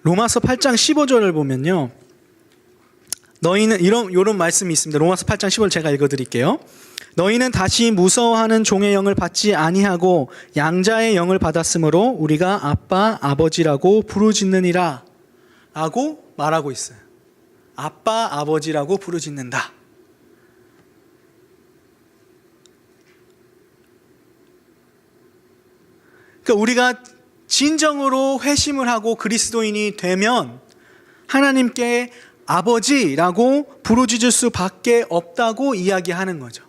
로마서 8장 15절을 보면요, 너희는 이런 말씀이 있습니다. 로마서 8장 15절 제가 읽어드릴게요. 너희는 다시 무서워하는 종의 영을 받지 아니하고 양자의 영을 받았으므로 우리가 아빠 아버지라고 부르짖느니라 라고 말하고 있어요. 아빠 아버지라고 부르짖는다. 그러니까 우리가 진정으로 회심을 하고 그리스도인이 되면 하나님께 아버지라고 부르짖을 수밖에 없다고 이야기하는 거죠.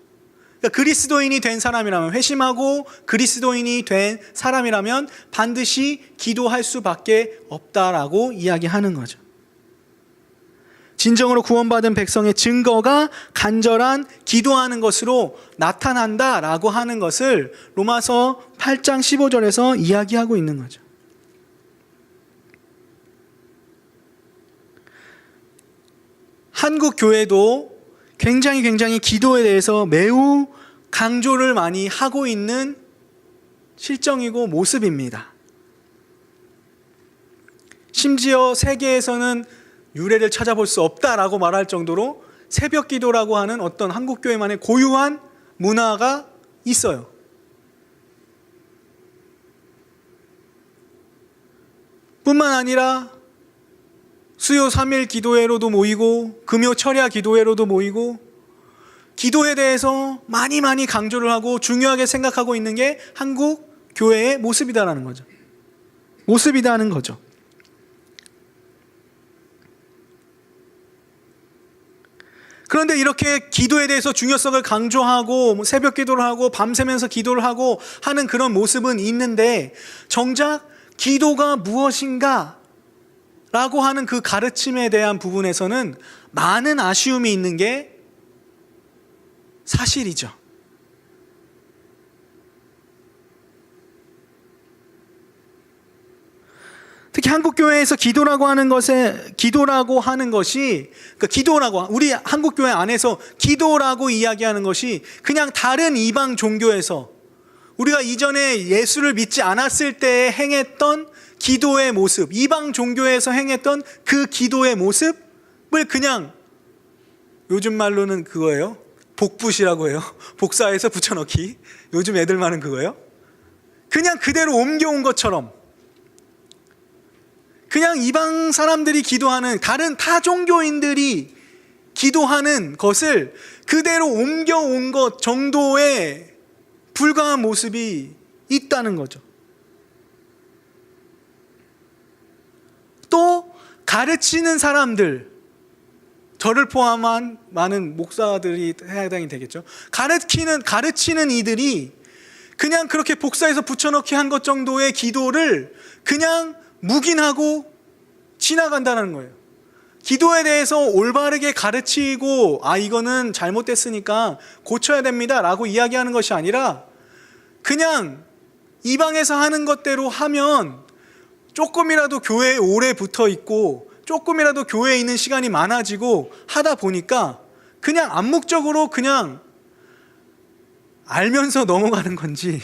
그러니까 그리스도인이 된 사람이라면, 회심하고 그리스도인이 된 사람이라면 반드시 기도할 수밖에 없다라고 이야기하는 거죠. 진정으로 구원받은 백성의 증거가 간절한 기도하는 것으로 나타난다라고 하는 것을 로마서 8장 15절에서 이야기하고 있는 거죠. 한국 교회도 굉장히 기도에 대해서 매우 강조를 많이 하고 있는 실정이고 모습입니다. 심지어 세계에서는 유래를 찾아볼 수 없다라고 말할 정도로 새벽 기도라고 하는 어떤 한국 교회만의 고유한 문화가 있어요. 뿐만 아니라 수요 3일 기도회로도 모이고 금요 철야 기도회로도 모이고 기도에 대해서 많이 강조를 하고 중요하게 생각하고 있는 게 한국 교회의 모습이다라는 거죠. 모습이다는 거죠. 그런데 이렇게 기도에 대해서 중요성을 강조하고 새벽 기도를 하고 밤새면서 기도를 하고 하는 그런 모습은 있는데, 정작 기도가 무엇인가 라고 하는 그 가르침에 대한 부분에서는 많은 아쉬움이 있는 게 사실이죠. 특히 한국 교회에서 기도라고 하는 것이, 우리 한국 교회 안에서 기도라고 이야기하는 것이 그냥 다른 이방 종교에서 우리가 이전에 예수를 믿지 않았을 때 행했던 기도의 모습, 이방 종교에서 행했던 그 기도의 모습을 그냥 요즘 말로는 그거예요. 복붙이라고 해요. 복사해서 붙여넣기. 요즘 애들 말은 그거예요. 그냥 그대로 옮겨온 것처럼, 그냥 이방 사람들이 기도하는, 다른 타 종교인들이 기도하는 것을 그대로 옮겨온 것 정도의 불과한 모습이 있다는 거죠. 또 가르치는 사람들, 저를 포함한 많은 목사들이 해당이 되겠죠. 가르치는 이들이 그냥 그렇게 복사해서 붙여넣기 한 것 정도의 기도를 그냥 묵인하고 지나간다는 거예요. 기도에 대해서 올바르게 가르치고, 이거는 잘못됐으니까 고쳐야 됩니다 라고 이야기하는 것이 아니라, 그냥 이방에서 하는 것대로 하면 조금이라도 교회에 오래 붙어 있고 조금이라도 교회에 있는 시간이 많아지고 하다 보니까 그냥 암묵적으로 그냥 알면서 넘어가는 건지,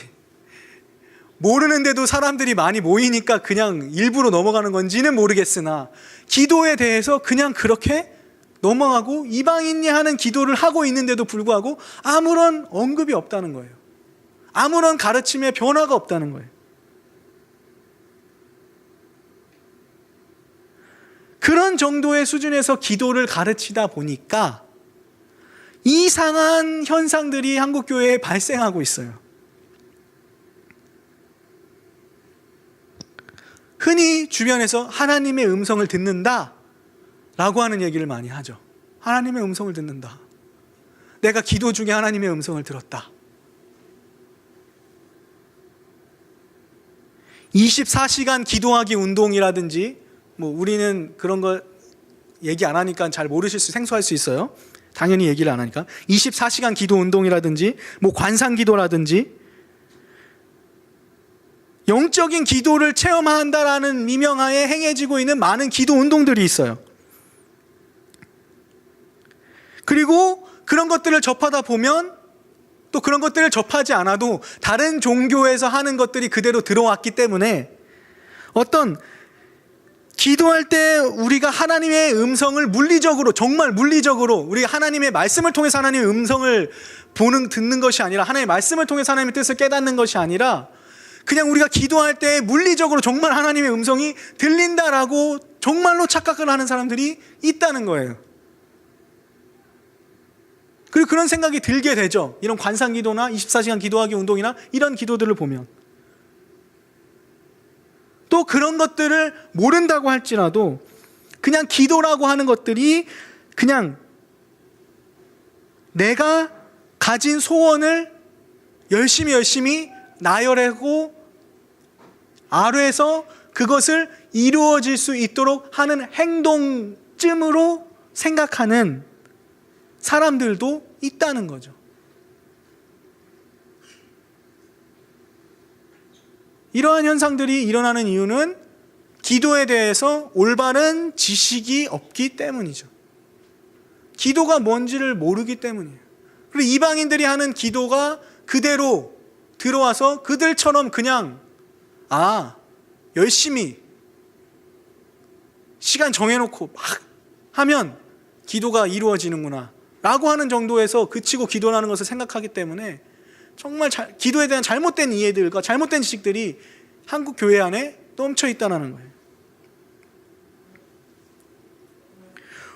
모르는데도 사람들이 많이 모이니까 그냥 일부러 넘어가는 건지는 모르겠으나 기도에 대해서 그냥 그렇게 넘어가고 이방인이 하는 기도를 하고 있는데도 불구하고 아무런 언급이 없다는 거예요. 아무런 가르침의 변화가 없다는 거예요. 그런 정도의 수준에서 기도를 가르치다 보니까 이상한 현상들이 한국 교회에 발생하고 있어요. 흔히 주변에서 하나님의 음성을 듣는다 라고 하는 얘기를 많이 하죠. 하나님의 음성을 듣는다. 내가 기도 중에 하나님의 음성을 들었다. 24시간 기도하기 운동이라든지, 우리는 그런 거 얘기 안 하니까 잘 생소할 수 있어요. 당연히 얘기를 안 하니까. 24시간 기도 운동이라든지, 관상 기도라든지, 영적인 기도를 체험한다라는 미명하에 행해지고 있는 많은 기도 운동들이 있어요. 그리고 그런 것들을 접하다 보면 또 그런 것들을 접하지 않아도 다른 종교에서 하는 것들이 그대로 들어왔기 때문에 어떤 기도할 때 우리가 하나님의 음성을 물리적으로, 정말 물리적으로 우리가 하나님의 말씀을 통해서 하나님의 음성을 듣는 것이 아니라, 하나님의 말씀을 통해서 하나님의 뜻을 깨닫는 것이 아니라 그냥 우리가 기도할 때 물리적으로 정말 하나님의 음성이 들린다라고 정말로 착각을 하는 사람들이 있다는 거예요. 그리고 그런 생각이 들게 되죠. 이런 관상기도나 24시간 기도하기 운동이나 이런 기도들을 보면. 또 그런 것들을 모른다고 할지라도 그냥 기도라고 하는 것들이 그냥 내가 가진 소원을 열심히 나열하고 아뢰서 그것을 이루어질 수 있도록 하는 행동쯤으로 생각하는 사람들도 있다는 거죠. 이러한 현상들이 일어나는 이유는 기도에 대해서 올바른 지식이 없기 때문이죠. 기도가 뭔지를 모르기 때문이에요. 그리고 이방인들이 하는 기도가 그대로 들어와서 그들처럼 그냥 열심히 시간 정해놓고 막 하면 기도가 이루어지는구나 라고 하는 정도에서 그치고 기도라는 것을 생각하기 때문에 정말 기도에 대한 잘못된 이해들과 잘못된 지식들이 한국 교회 안에 넘쳐 있다는 거예요.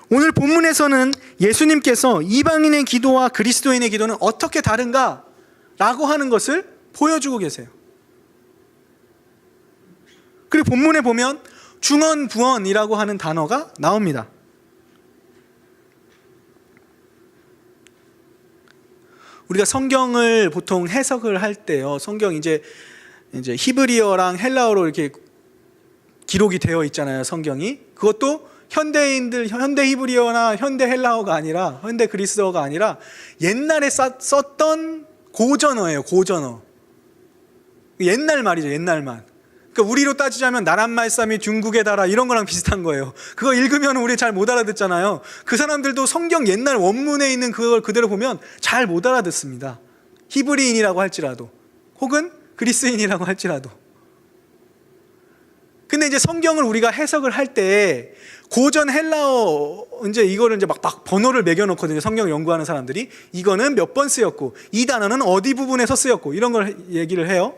오늘 본문에서는 예수님께서 이방인의 기도와 그리스도인의 기도는 어떻게 다른가 라고 하는 것을 보여주고 계세요. 그리고 본문에 보면 중언부언이라고 하는 단어가 나옵니다. 우리가 성경을 보통 해석을 할 때요, 성경 이제 히브리어랑 헬라어로 이렇게 기록이 되어 있잖아요, 성경이. 그것도 현대인들, 현대 히브리어나 현대 헬라어가 아니라, 현대 그리스어가 아니라 옛날에 썼던 고전어예요, 고전어. 옛날 말이죠, 옛날 말. 그러니까 우리로 따지자면 나란말싸미 중국에 달아 이런 거랑 비슷한 거예요. 그거 읽으면 우리 잘 못 알아듣잖아요. 그 사람들도 성경 옛날 원문에 있는 그걸 그대로 보면 잘 못 알아듣습니다. 히브리인이라고 할지라도, 혹은 그리스인이라고 할지라도. 근데 이제 성경을 우리가 해석을 할 때 고전 헬라어 이제 이거를 이제 막 번호를 매겨 놓거든요. 성경 연구하는 사람들이 이거는 몇 번 쓰였고 이 단어는 어디 부분에서 쓰였고 이런 걸 얘기를 해요.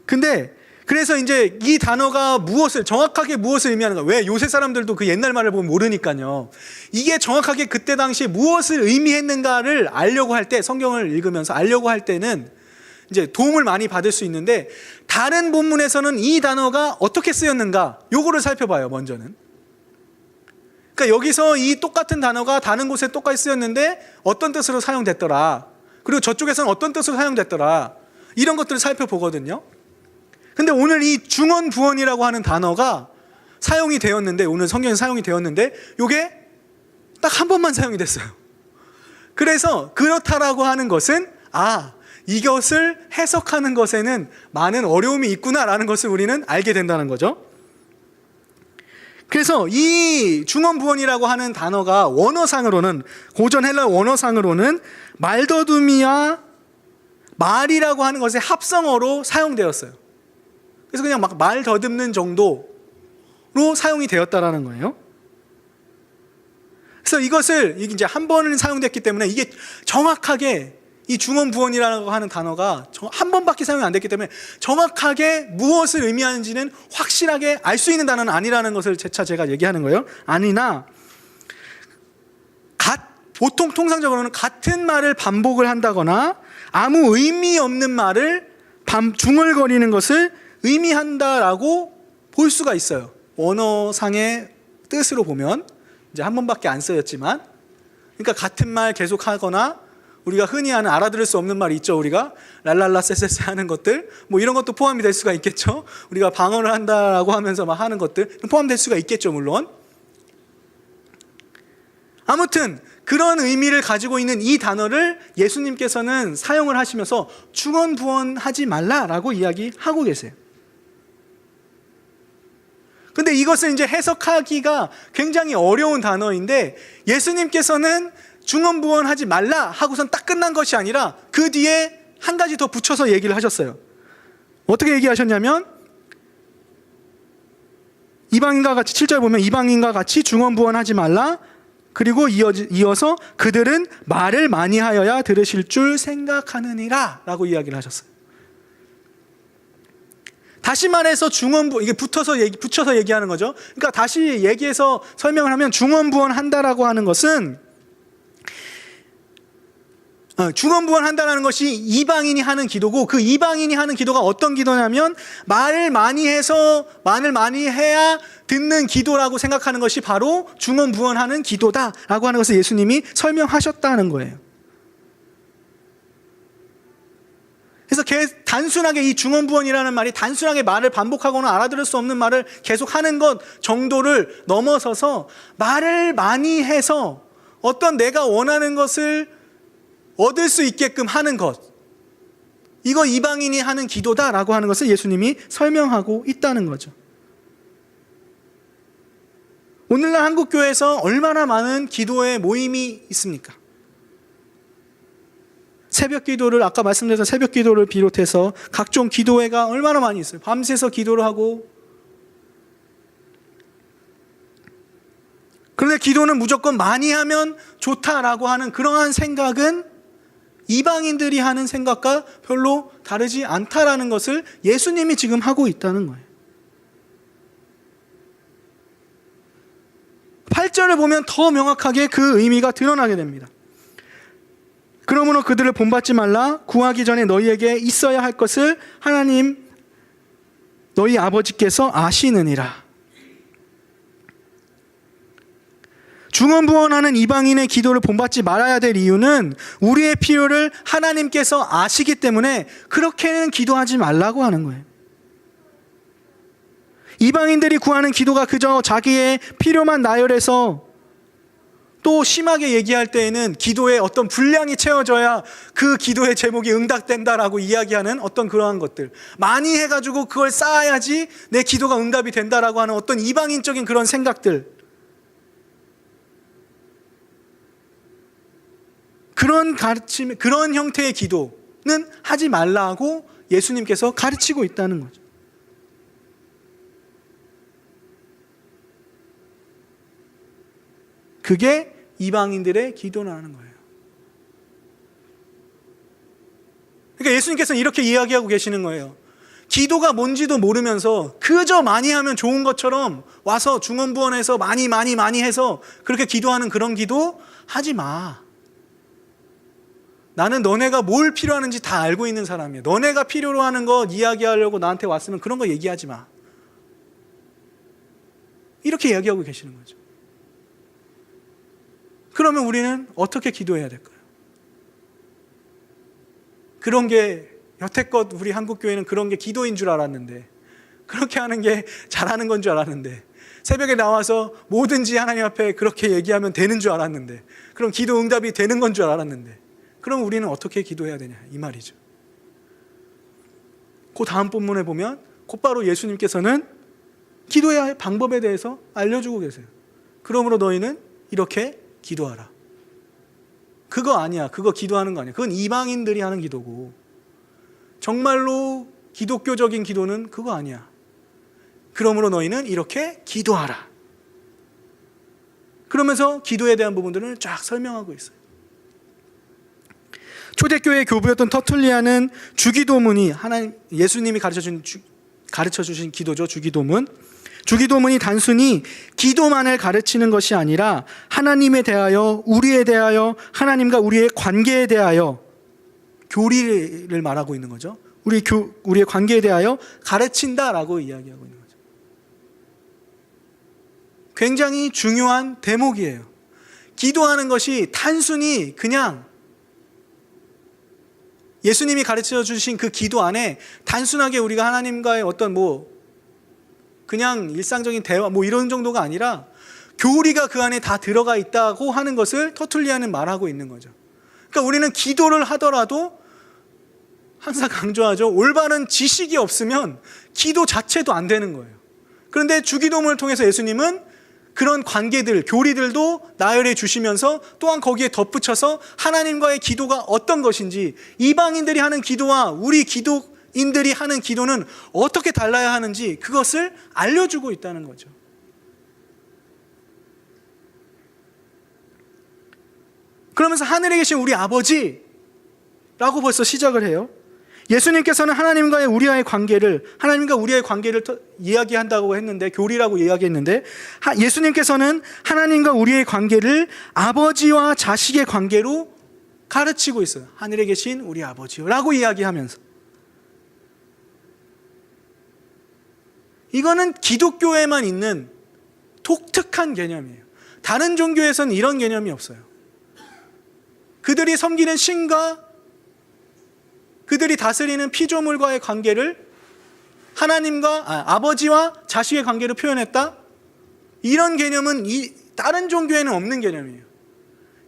근데 그래서 이제 이 단어가 정확하게 무엇을 의미하는가. 왜? 요새 사람들도 그 옛날 말을 보면 모르니까요. 이게 정확하게 그때 당시에 무엇을 의미했는가를 알려고 할 때, 성경을 읽으면서 알려고 할 때는 이제 도움을 많이 받을 수 있는데, 다른 본문에서는 이 단어가 어떻게 쓰였는가, 요거를 살펴봐요, 먼저는. 그러니까 여기서 이 똑같은 단어가 다른 곳에 똑같이 쓰였는데 어떤 뜻으로 사용됐더라, 그리고 저쪽에서는 어떤 뜻으로 사용됐더라, 이런 것들을 살펴보거든요. 근데 오늘 이 중언부언이라고 하는 단어가 사용이 되었는데, 오늘 성경에 사용이 되었는데 이게 딱 한 번만 사용이 됐어요. 그래서 그렇다라고 하는 것은 이것을 해석하는 것에는 많은 어려움이 있구나라는 것을 우리는 알게 된다는 거죠. 그래서 이 중언부언이라고 하는 단어가 원어상으로는, 고전 헬라 원어상으로는 말더듬이와 말이라고 하는 것의 합성어로 사용되었어요. 그래서 그냥 막 말 더듬는 정도로 사용이 되었다라는 거예요. 그래서 이것을 이제 한 번은 사용됐기 때문에 이게 정확하게 이 중언부언이라고 하는 단어가 한 번밖에 사용이 안 됐기 때문에 정확하게 무엇을 의미하는지는 확실하게 알 수 있는 단어는 아니라는 것을 재차 제가 얘기하는 거예요. 아니나 보통 통상적으로는 같은 말을 반복을 한다거나 아무 의미 없는 말을 중얼거리는 것을 의미한다라고 볼 수가 있어요. 원어상의 뜻으로 보면 이제 한 번밖에 안 쓰였지만, 그러니까 같은 말 계속 하거나 우리가 흔히 하는 알아들을 수 없는 말이 있죠. 우리가 랄랄라 쎄쎄쎄 하는 것들, 뭐 이런 것도 포함이 될 수가 있겠죠. 우리가 방언을 한다라고 하면서 막 하는 것들 포함될 수가 있겠죠, 물론. 아무튼 그런 의미를 가지고 있는 이 단어를 예수님께서는 사용을 하시면서 중언부언하지 말라라고 이야기하고 계세요. 근데 이것을 이제 해석하기가 굉장히 어려운 단어인데, 예수님께서는 중언부언하지 말라 하고선 딱 끝난 것이 아니라 그 뒤에 한 가지 더 붙여서 얘기를 하셨어요. 어떻게 얘기하셨냐면 이방인과 같이 7절 보면 이방인과 같이 중언부언하지 말라. 그리고 이어서 그들은 말을 많이 하여야 들으실 줄 생각하느니라 라고 이야기를 하셨어요. 다시 말해서 이게 붙여서 얘기하는 거죠. 그러니까 다시 얘기해서 설명을 하면 중언부언한다라고 하는 것은 중언부언한다라는 것이 이방인이 하는 기도고, 그 이방인이 하는 기도가 어떤 기도냐면 말을 많이 해야 듣는 기도라고 생각하는 것이 바로 중언부언하는 기도다라고 하는 것을 예수님이 설명하셨다는 거예요. 그래서 단순하게 이 중언부언이라는 말이 단순하게 말을 반복하거나 알아들을 수 없는 말을 계속 하는 것 정도를 넘어서서 말을 많이 해서 어떤 내가 원하는 것을 얻을 수 있게끔 하는 것, 이거 이방인이 하는 기도다라고 하는 것을 예수님이 설명하고 있다는 거죠. 오늘날 한국교회에서 얼마나 많은 기도의 모임이 있습니까? 새벽 기도를, 아까 말씀드렸던 새벽 기도를 비롯해서 각종 기도회가 얼마나 많이 있어요. 밤새서 기도를 하고. 그런데 기도는 무조건 많이 하면 좋다라고 하는 그러한 생각은 이방인들이 하는 생각과 별로 다르지 않다라는 것을 예수님이 지금 하고 있다는 거예요. 8절을 보면 더 명확하게 그 의미가 드러나게 됩니다. 그러므로 그들을 본받지 말라. 구하기 전에 너희에게 있어야 할 것을 하나님 너희 아버지께서 아시느니라. 중언부언하는 이방인의 기도를 본받지 말아야 될 이유는 우리의 필요를 하나님께서 아시기 때문에 그렇게는 기도하지 말라고 하는 거예요. 이방인들이 구하는 기도가 그저 자기의 필요만 나열해서, 또 심하게 얘기할 때에는 기도에 어떤 분량이 채워져야 그 기도의 제목이 응답된다라고 이야기하는 어떤 그러한 것들, 많이 해가지고 그걸 쌓아야지 내 기도가 응답이 된다라고 하는 어떤 이방인적인 그런 생각들, 그런 가르침, 그런 형태의 기도는 하지 말라고 예수님께서 가르치고 있다는 거죠. 그게 이방인들의 기도라는 거예요. 그러니까 예수님께서는 이렇게 이야기하고 계시는 거예요. 기도가 뭔지도 모르면서 그저 많이 하면 좋은 것처럼 와서 중언부언해서 많이 해서 그렇게 기도하는 그런 기도 하지 마. 나는 너네가 뭘 필요하는지 다 알고 있는 사람이야. 너네가 필요로 하는 거 이야기하려고 나한테 왔으면 그런 거 얘기하지 마. 이렇게 이야기하고 계시는 거죠. 그러면 우리는 어떻게 기도해야 될까요? 그런 게 여태껏 우리 한국교회는 그런 게 기도인 줄 알았는데, 그렇게 하는 게 잘하는 건 줄 알았는데, 새벽에 나와서 뭐든지 하나님 앞에 그렇게 얘기하면 되는 줄 알았는데, 그럼 기도 응답이 되는 건 줄 알았는데, 그럼 우리는 어떻게 기도해야 되냐 이 말이죠. 그 다음 본문에 보면 곧바로 예수님께서는 기도해야 할 방법에 대해서 알려주고 계세요. 그러므로 너희는 이렇게 기도하라. 그거 아니야. 그거 기도하는 거 아니야. 그건 이방인들이 하는 기도고, 정말로 기독교적인 기도는 그거 아니야. 그러므로 너희는 이렇게 기도하라. 그러면서 기도에 대한 부분들을 쫙 설명하고 있어요. 초대교회 교부였던 터툴리안은 주기도문이 예수님이 가르쳐 주신 기도죠. 주기도문이 단순히 기도만을 가르치는 것이 아니라 하나님에 대하여, 우리에 대하여, 하나님과 우리의 관계에 대하여 교리를 말하고 있는 거죠. 우리의 관계에 대하여 가르친다라고 이야기하고 있는 거죠. 굉장히 중요한 대목이에요. 기도하는 것이 단순히 그냥 예수님이 가르쳐 주신 그 기도 안에 단순하게 우리가 하나님과의 어떤 그냥 일상적인 대화 이런 정도가 아니라 교리가 그 안에 다 들어가 있다고 하는 것을 터툴리안은 말하고 있는 거죠. 그러니까 우리는 기도를 하더라도 항상 강조하죠. 올바른 지식이 없으면 기도 자체도 안 되는 거예요. 그런데 주기도문을 통해서 예수님은 그런 관계들, 교리들도 나열해 주시면서 또한 거기에 덧붙여서 하나님과의 기도가 어떤 것인지, 이방인들이 하는 기도와 우리 기도인들이 하는 기도는 어떻게 달라야 하는지 그것을 알려주고 있다는 거죠. 그러면서 하늘에 계신 우리 아버지라고 벌써 시작을 해요. 예수님께서는 하나님과 우리와의 관계를 이야기한다고 했는데, 교리라고 이야기했는데, 예수님께서는 하나님과 우리의 관계를 아버지와 자식의 관계로 가르치고 있어요. 하늘에 계신 우리 아버지라고 이야기하면서. 이거는 기독교에만 있는 독특한 개념이에요. 다른 종교에서는 이런 개념이 없어요. 그들이 섬기는 신과 그들이 다스리는 피조물과의 관계를 아버지와 자식의 관계로 표현했다? 이런 개념은 다른 종교에는 없는 개념이에요.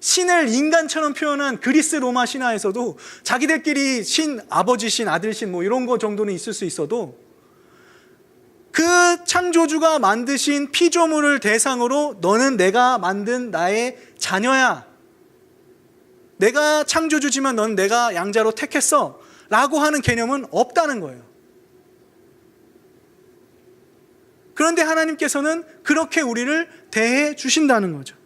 신을 인간처럼 표현한 그리스 로마 신화에서도 자기들끼리 신, 아버지 신, 아들 신 뭐 이런 거 정도는 있을 수 있어도, 그 창조주가 만드신 피조물을 대상으로 너는 내가 만든 나의 자녀야, 내가 창조주지만 넌 내가 양자로 택했어 라고 하는 개념은 없다는 거예요. 그런데 하나님께서는 그렇게 우리를 대해 주신다는 거죠.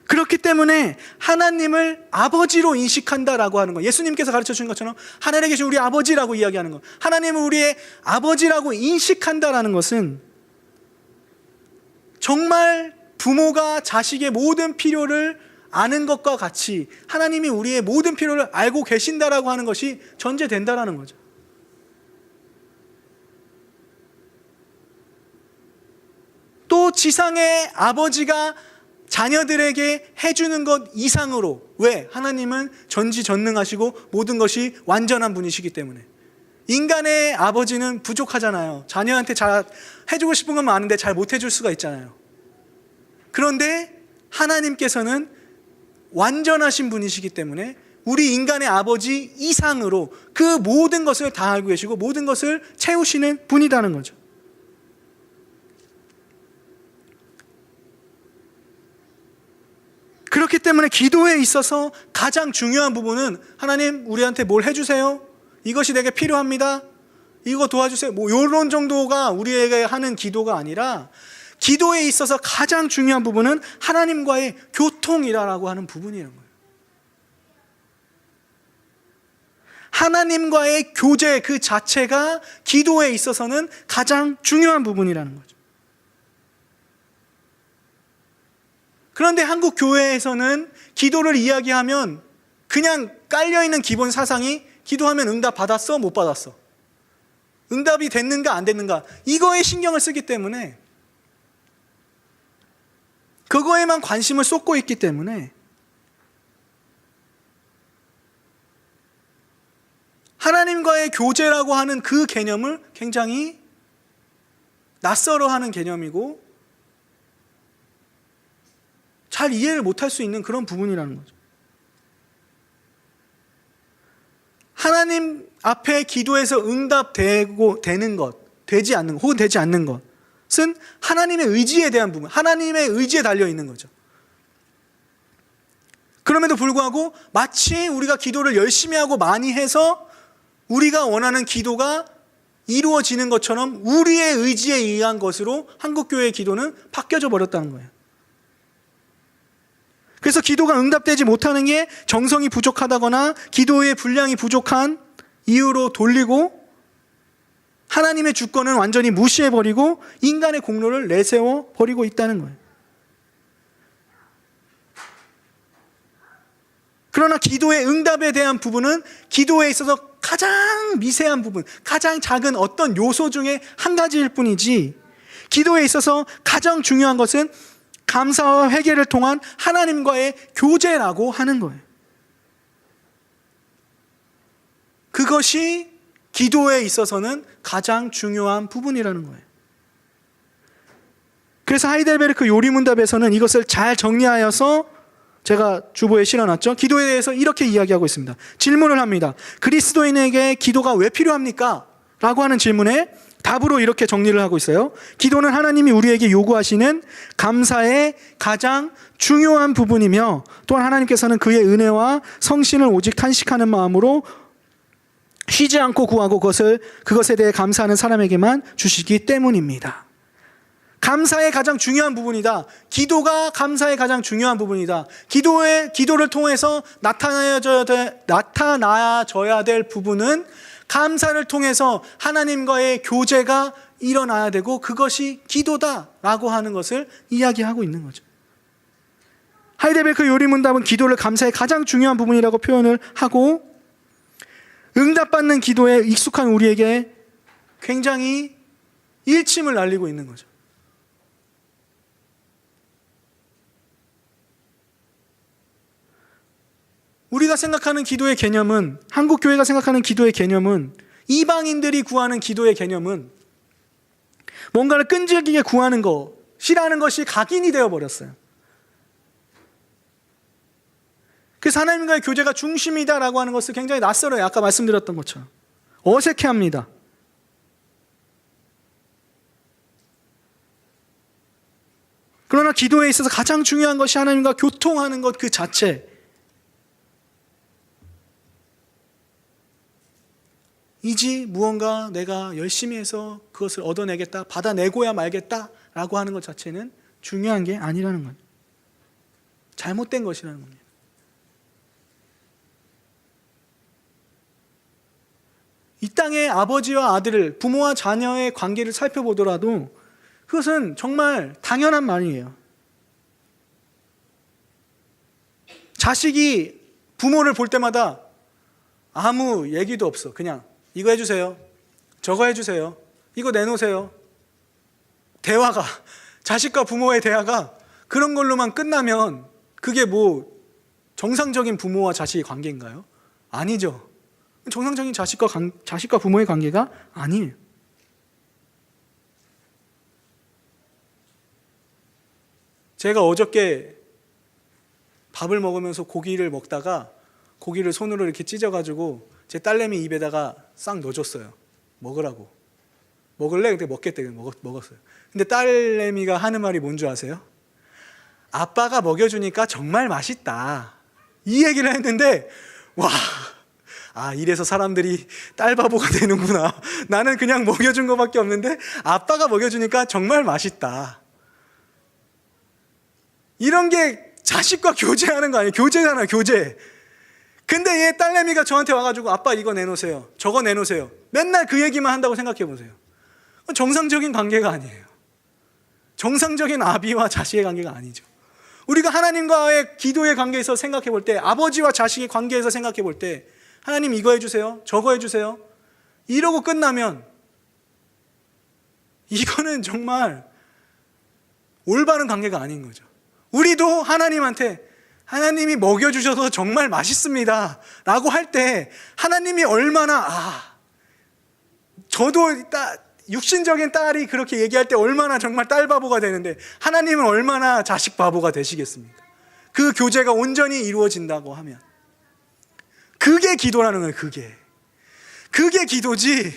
그렇기 때문에 하나님을 아버지로 인식한다라고 하는 거, 예수님께서 가르쳐 주신 것처럼 하늘에 계신 우리 아버지라고 이야기하는 거, 하나님을 우리의 아버지라고 인식한다라는 것은 정말 부모가 자식의 모든 필요를 아는 것과 같이 하나님이 우리의 모든 필요를 알고 계신다라고 하는 것이 전제된다라는 거죠. 또 지상의 아버지가 자녀들에게 해주는 것 이상으로, 왜? 하나님은 전지전능하시고 모든 것이 완전한 분이시기 때문에. 인간의 아버지는 부족하잖아요. 자녀한테 잘 해주고 싶은 건 많은데 잘 못 해줄 수가 있잖아요. 그런데 하나님께서는 완전하신 분이시기 때문에 우리 인간의 아버지 이상으로 그 모든 것을 다 알고 계시고 모든 것을 채우시는 분이라는 거죠. 그렇기 때문에 기도에 있어서 가장 중요한 부분은, 하나님 우리한테 뭘 해주세요, 이것이 내게 필요합니다, 이거 도와주세요, 뭐 이런 정도가 우리에게 하는 기도가 아니라, 기도에 있어서 가장 중요한 부분은 하나님과의 교통이라고 하는 부분이라는 거예요. 하나님과의 교제 그 자체가 기도에 있어서는 가장 중요한 부분이라는 거죠. 그런데 한국 교회에서는 기도를 이야기하면 그냥 깔려있는 기본 사상이, 기도하면 응답 받았어? 못 받았어? 응답이 됐는가 안 됐는가? 이거에 신경을 쓰기 때문에, 그거에만 관심을 쏟고 있기 때문에 하나님과의 교제라고 하는 그 개념을 굉장히 낯설어하는 개념이고 잘 이해를 못할 수 있는 그런 부분이라는 거죠. 하나님 앞에 기도해서 되는 것, 되지 않는 것, 혹은 되지 않는 것은 하나님의 의지에 대한 부분, 하나님의 의지에 달려 있는 거죠. 그럼에도 불구하고 마치 우리가 기도를 열심히 하고 많이 해서 우리가 원하는 기도가 이루어지는 것처럼 우리의 의지에 의한 것으로 한국교회의 기도는 바뀌어져 버렸다는 거예요. 그래서 기도가 응답되지 못하는 게 정성이 부족하다거나 기도의 분량이 부족한 이유로 돌리고, 하나님의 주권은 완전히 무시해버리고 인간의 공로를 내세워 버리고 있다는 거예요. 그러나 기도의 응답에 대한 부분은 기도에 있어서 가장 미세한 부분, 가장 작은 어떤 요소 중에 한 가지일 뿐이지, 기도에 있어서 가장 중요한 것은 감사와 회개를 통한 하나님과의 교제라고 하는 거예요. 그것이 기도에 있어서는 가장 중요한 부분이라는 거예요. 그래서 하이델베르크 요리문답에서는 이것을 잘 정리하여서 제가 주보에 실어놨죠. 기도에 대해서 이렇게 이야기하고 있습니다. 질문을 합니다. 그리스도인에게 기도가 왜 필요합니까? 라고 하는 질문에 답으로 이렇게 정리를 하고 있어요. 기도는 하나님이 우리에게 요구하시는 감사의 가장 중요한 부분이며, 또한 하나님께서는 그의 은혜와 성신을 오직 탄식하는 마음으로 쉬지 않고 구하고 그것에 대해 감사하는 사람에게만 주시기 때문입니다. 감사의 가장 중요한 부분이다. 기도가 감사의 가장 중요한 부분이다. 기도를 통해서 나타나줘야 될 부분은 감사를 통해서 하나님과의 교제가 일어나야 되고, 그것이 기도다라고 하는 것을 이야기하고 있는 거죠. 하이델베르크 요리문답은 기도를 감사의 가장 중요한 부분이라고 표현을 하고, 응답받는 기도에 익숙한 우리에게 굉장히 일침을 날리고 있는 거죠. 우리가 생각하는 기도의 개념은, 한국 교회가 생각하는 기도의 개념은, 이방인들이 구하는 기도의 개념은 뭔가를 끈질기게 구하는 것이라는 것이 각인이 되어버렸어요. 그래서 하나님과의 교제가 중심이다라고 하는 것을 굉장히 낯설어요. 아까 말씀드렸던 것처럼 어색해합니다. 그러나 기도에 있어서 가장 중요한 것이 하나님과 교통하는 것 그 자체, 이지 무언가 내가 열심히 해서 그것을 얻어내겠다, 받아내고야 말겠다라고 하는 것 자체는 중요한 게 아니라는 거예요. 잘못된 것이라는 겁니다. 이 땅의 아버지와 아들, 부모와 자녀의 관계를 살펴보더라도 그것은 정말 당연한 말이에요. 자식이 부모를 볼 때마다 아무 얘기도 없어. 그냥 이거 해주세요, 저거 해주세요, 이거 내놓으세요. 대화가, 자식과 부모의 대화가 그런 걸로만 끝나면 그게 뭐 정상적인 부모와 자식의 관계인가요? 아니죠. 정상적인 자식과 부모의 관계가 아니에요. 제가 어저께 밥을 먹으면서 고기를 먹다가 고기를 손으로 이렇게 찢어가지고 제 딸내미 입에다가 싹 넣어줬어요. 먹으라고. 먹을래? 근데 먹겠대. 먹었어요. 근데 딸내미가 하는 말이 뭔 줄 아세요? 아빠가 먹여주니까 정말 맛있다, 이 얘기를 했는데, 와, 이래서 사람들이 딸바보가 되는구나. 나는 그냥 먹여준 것밖에 없는데 아빠가 먹여주니까 정말 맛있다. 이런 게 자식과 교제하는 거 아니에요? 교제잖아요, 교제. 근데 얘 딸내미가 저한테 와가지고 아빠 이거 내놓으세요, 저거 내놓으세요, 맨날 그 얘기만 한다고 생각해 보세요. 정상적인 관계가 아니에요. 정상적인 아비와 자식의 관계가 아니죠. 우리가 하나님과의 기도의 관계에서 생각해 볼 때, 아버지와 자식의 관계에서 생각해 볼 때, 하나님 이거 해주세요, 저거 해주세요, 이러고 끝나면 이거는 정말 올바른 관계가 아닌 거죠. 우리도 하나님한테 하나님이 먹여주셔서 정말 맛있습니다 라고 할 때 하나님이 얼마나, 저도 육신적인 딸이 그렇게 얘기할 때 얼마나 정말 딸 바보가 되는데, 하나님은 얼마나 자식 바보가 되시겠습니까? 그 교제가 온전히 이루어진다고 하면 그게 기도라는 거예요. 그게 기도지,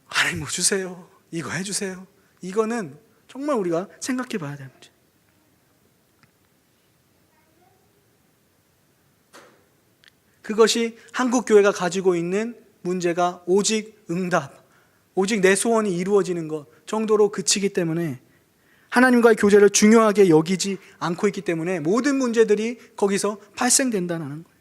하나님 뭐 주세요, 이거 해주세요, 이거는 정말 우리가 생각해 봐야 되는 문제. 그것이 한국 교회가 가지고 있는 문제가 오직 응답, 오직 내 소원이 이루어지는 것 정도로 그치기 때문에, 하나님과의 교제를 중요하게 여기지 않고 있기 때문에 모든 문제들이 거기서 발생된다는 거예요.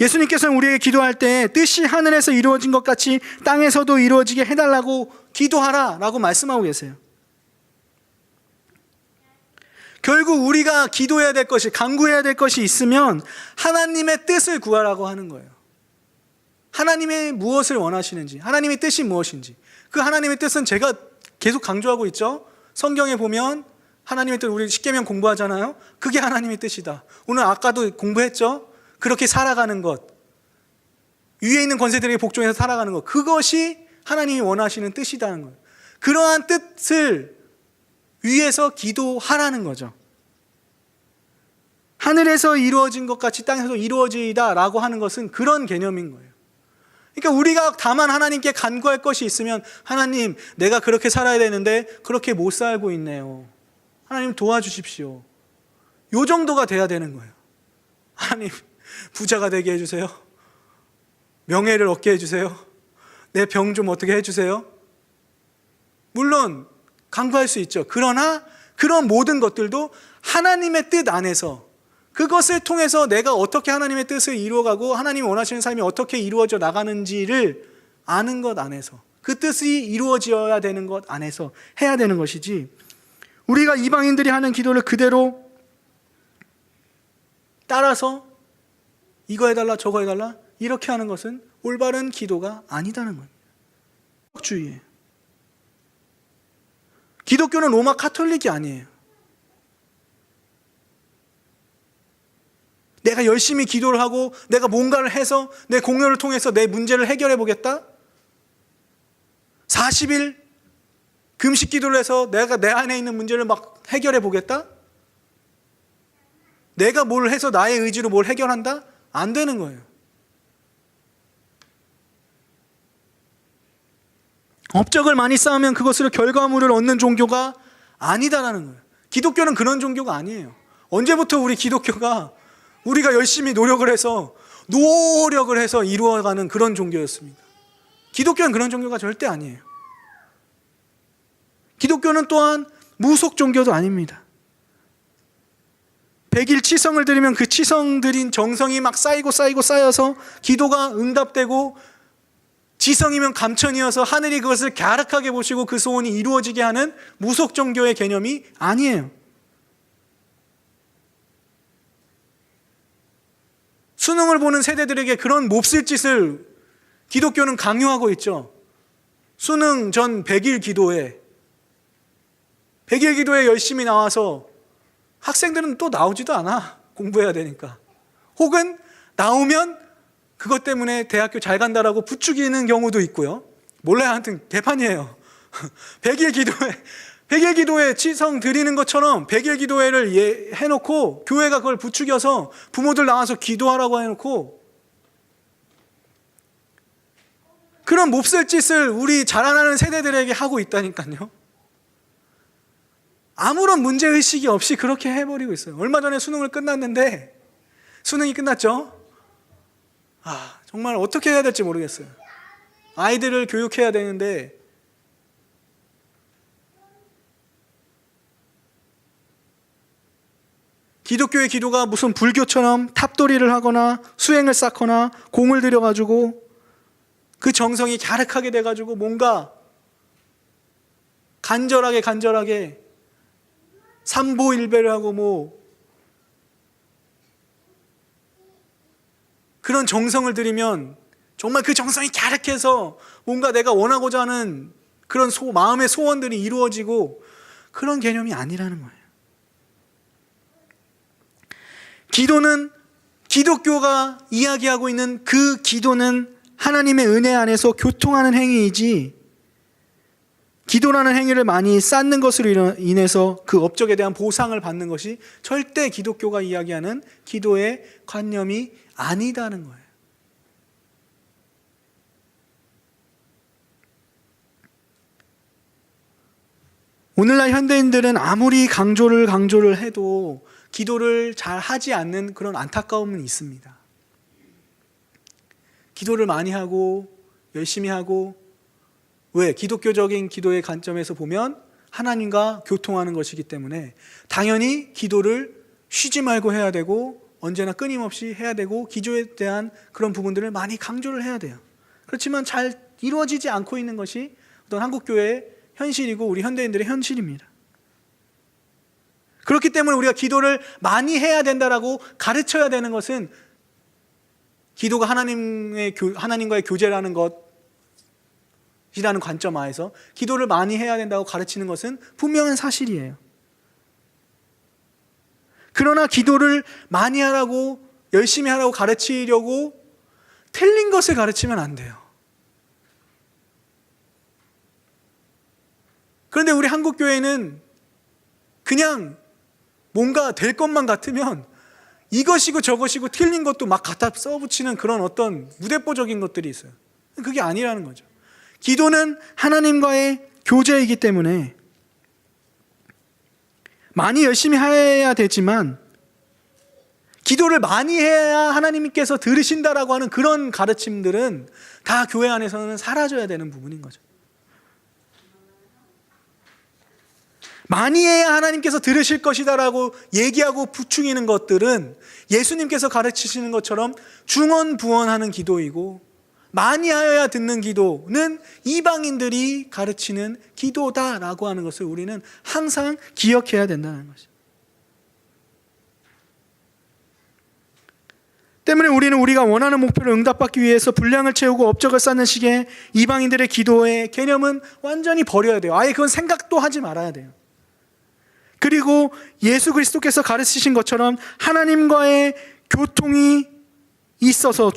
예수님께서는 우리에게 기도할 때 뜻이 하늘에서 이루어진 것 같이 땅에서도 이루어지게 해달라고 기도하라 라고 말씀하고 계세요. 결국 우리가 기도해야 될 것이, 간구해야 될 것이 있으면 하나님의 뜻을 구하라고 하는 거예요. 하나님의 무엇을 원하시는지, 하나님의 뜻이 무엇인지. 그 하나님의 뜻은 제가 계속 강조하고 있죠. 성경에 보면 하나님의 뜻, 우리 십계명 공부하잖아요. 그게 하나님의 뜻이다. 오늘 아까도 공부했죠. 그렇게 살아가는 것, 위에 있는 권세들에게 복종해서 살아가는 것, 그것이 하나님이 원하시는 뜻이라는 거예요. 그러한 뜻을 위해서 기도하라는 거죠. 하늘에서 이루어진 것 같이 땅에서 이루어지다라고 하는 것은 그런 개념인 거예요. 그러니까 우리가 다만 하나님께 간구할 것이 있으면 하나님, 내가 그렇게 살아야 되는데 그렇게 못 살고 있네요. 하나님 도와주십시오. 요 정도가 돼야 되는 거예요. 하나님, 부자가 되게 해주세요. 명예를 얻게 해주세요. 내 병 좀 어떻게 해주세요. 물론 간구할 수 있죠. 그러나 그런 모든 것들도 하나님의 뜻 안에서, 그것을 통해서 내가 어떻게 하나님의 뜻을 이루어가고 하나님이 원하시는 삶이 어떻게 이루어져 나가는지를 아는 것 안에서, 그 뜻이 이루어져야 되는 것 안에서 해야 되는 것이지, 우리가 이방인들이 하는 기도를 그대로 따라서 이거 해달라 저거 해달라 이렇게 하는 것은 올바른 기도가 아니다는 겁니다. 주의예요. 기독교는 로마 카톨릭이 아니에요. 내가 열심히 기도를 하고 내가 뭔가를 해서 내 공연을 통해서 내 문제를 해결해 보겠다? 40일 금식 기도를 해서 내가 내 안에 있는 문제를 막 해결해 보겠다? 내가 뭘 해서 나의 의지로 뭘 해결한다? 안 되는 거예요. 업적을 많이 쌓으면 그것으로 결과물을 얻는 종교가 아니다라는 거예요. 기독교는 그런 종교가 아니에요. 언제부터 우리 기독교가 우리가 열심히 노력을 해서 이루어가는 그런 종교였습니다. 기독교는 그런 종교가 절대 아니에요. 기독교는 또한 무속 종교도 아닙니다. 100일 치성을 드리면 그 치성 드린 정성이 막 쌓여서 기도가 응답되고, 지성이면 감천이어서 하늘이 그것을 갸륵하게 보시고 그 소원이 이루어지게 하는 무속 종교의 개념이 아니에요. 수능을 보는 세대들에게 그런 몹쓸 짓을 기독교는 강요하고 있죠. 수능 전 100일 기도에 열심히 나와서 학생들은 또 나오지도 않아. 공부해야 되니까. 혹은 나오면 그것 때문에 대학교 잘 간다라고 부추기는 경우도 있고요. 몰라요. 하여튼 개판이에요. 100일 기도회 치성 드리는 것처럼 100일 기도회를 해놓고 교회가 그걸 부추겨서 부모들 나와서 기도하라고 해놓고, 그런 몹쓸 짓을 우리 자라나는 세대들에게 하고 있다니까요. 아무런 문제의식이 없이 그렇게 해버리고 있어요. 얼마 전에 수능이 끝났죠? 정말 어떻게 해야 될지 모르겠어요. 아이들을 교육해야 되는데 기독교의 기도가 무슨 불교처럼 탑도리를 하거나 수행을 쌓거나 공을 들여가지고 그 정성이 갸륵하게 돼가지고 뭔가 간절하게 삼보일배를 하고 그런 정성을 들이면 정말 그 정성이 갸륵해서 뭔가 내가 원하고자 하는 그런 마음의 소원들이 이루어지고, 그런 개념이 아니라는 거예요. 기도는, 기독교가 이야기하고 있는 그 기도는 하나님의 은혜 안에서 교통하는 행위이지, 기도라는 행위를 많이 쌓는 것으로 인해서 그 업적에 대한 보상을 받는 것이 절대 기독교가 이야기하는 기도의 관념이 아니다는 거예요. 오늘날 현대인들은 아무리 강조를 해도 기도를 잘 하지 않는 그런 안타까움은 있습니다. 기도를 많이 하고 열심히 하고, 왜? 기독교적인 기도의 관점에서 보면 하나님과 교통하는 것이기 때문에 당연히 기도를 쉬지 말고 해야 되고 언제나 끊임없이 해야 되고 기도에 대한 그런 부분들을 많이 강조를 해야 돼요. 그렇지만 잘 이루어지지 않고 있는 것이 어떤 한국교회의 현실이고 우리 현대인들의 현실입니다. 그렇기 때문에 우리가 기도를 많이 해야 된다라고 가르쳐야 되는 것은 기도가 하나님과의 교제라는 것이라는 관점 하에서 기도를 많이 해야 된다고 가르치는 것은 분명한 사실이에요. 그러나 기도를 많이 하라고, 열심히 하라고 가르치려고 틀린 것을 가르치면 안 돼요. 그런데 우리 한국교회는 그냥 뭔가 될 것만 같으면 이것이고 저것이고 틀린 것도 막 갖다 써붙이는 그런 어떤 무대뽀적인 것들이 있어요. 그게 아니라는 거죠. 기도는 하나님과의 교제이기 때문에 많이 열심히 해야 되지만 기도를 많이 해야 하나님께서 들으신다라고 하는 그런 가르침들은 다 교회 안에서는 사라져야 되는 부분인 거죠. 많이 해야 하나님께서 들으실 것이다라고 얘기하고 부추기는 것들은 예수님께서 가르치시는 것처럼 중언부언하는 기도이고, 많이 하여야 듣는 기도는 이방인들이 가르치는 기도다라고 하는 것을 우리는 항상 기억해야 된다는 것이죠. 때문에 우리는 우리가 원하는 목표를 응답받기 위해서 분량을 채우고 업적을 쌓는 식의 이방인들의 기도의 개념은 완전히 버려야 돼요. 아예 그건 생각도 하지 말아야 돼요. 그리고 예수 그리스도께서 가르치신 것처럼 하나님과의 교통이 있어서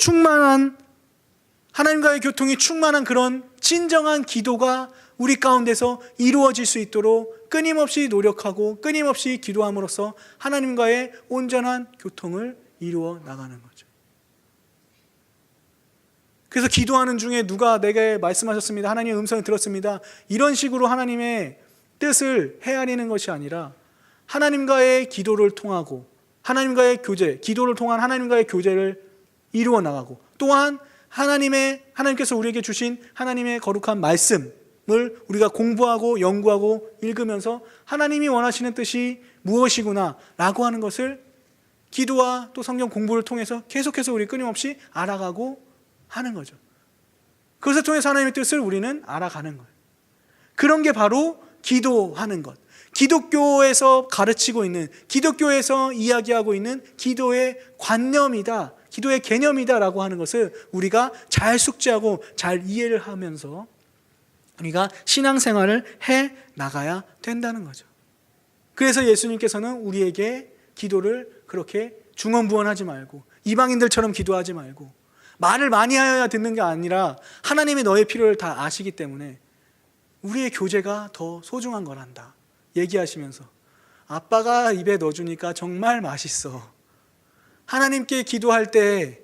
하나님과의 교통이 충만한 그런 진정한 기도가 우리 가운데서 이루어질 수 있도록 끊임없이 노력하고 끊임없이 기도함으로써 하나님과의 온전한 교통을 이루어 나가는 거죠. 그래서 기도하는 중에 누가 내게 말씀하셨습니다, 하나님의 음성을 들었습니다, 이런 식으로 하나님의 뜻을 헤아리는 것이 아니라 하나님과의 기도를 통하고 하나님과의 교제, 기도를 통한 하나님과의 교제를 이루어 나가고, 또한 하나님께서 우리에게 주신 하나님의 거룩한 말씀을 우리가 공부하고 연구하고 읽으면서 하나님이 원하시는 뜻이 무엇이구나 라고 하는 것을 기도와 또 성경 공부를 통해서 계속해서 우리 끊임없이 알아가고 하는 거죠. 그것을 통해서 하나님의 뜻을 우리는 알아가는 거예요. 그런 게 바로 기도하는 것, 기독교에서 가르치고 있는, 기독교에서 이야기하고 있는 기도의 관념이다, 기도의 개념이다라고 하는 것을 우리가 잘 숙지하고 잘 이해를 하면서 우리가 신앙생활을 해 나가야 된다는 거죠. 그래서 예수님께서는 우리에게 기도를 그렇게 중언부언하지 말고 이방인들처럼 기도하지 말고 말을 많이 하여야 듣는 게 아니라 하나님이 너의 필요를 다 아시기 때문에 우리의 교제가 더 소중한 거란다 얘기하시면서 아빠가 입에 넣어주니까 정말 맛있어. 하나님께 기도할 때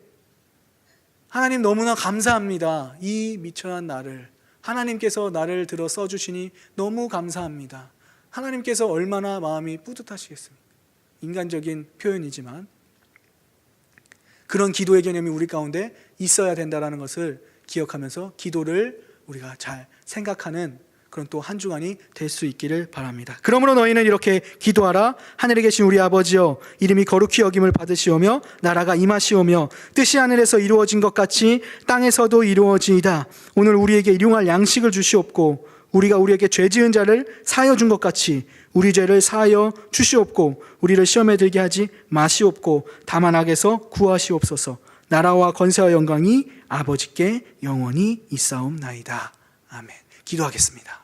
하나님 너무나 감사합니다. 이 미천한 나를 하나님께서 나를 들어 써주시니 너무 감사합니다. 하나님께서 얼마나 마음이 뿌듯하시겠습니까? 인간적인 표현이지만 그런 기도의 개념이 우리 가운데 있어야 된다는 것을 기억하면서 기도를 우리가 잘 생각하는 그런 또 한 주간이 될 수 있기를 바랍니다. 그러므로 너희는 이렇게 기도하라. 하늘에 계신 우리 아버지여, 이름이 거룩히 여김을 받으시오며 나라가 임하시오며 뜻이 하늘에서 이루어진 것 같이 땅에서도 이루어지이다. 오늘 우리에게 일용할 양식을 주시옵고 우리가 우리에게 죄 지은 자를 사하여 준 것 같이 우리 죄를 사하여 주시옵고 우리를 시험에 들게 하지 마시옵고 다만 악에서 구하시옵소서. 나라와 권세와 영광이 아버지께 영원히 있사옵나이다. 아멘. 기도하겠습니다.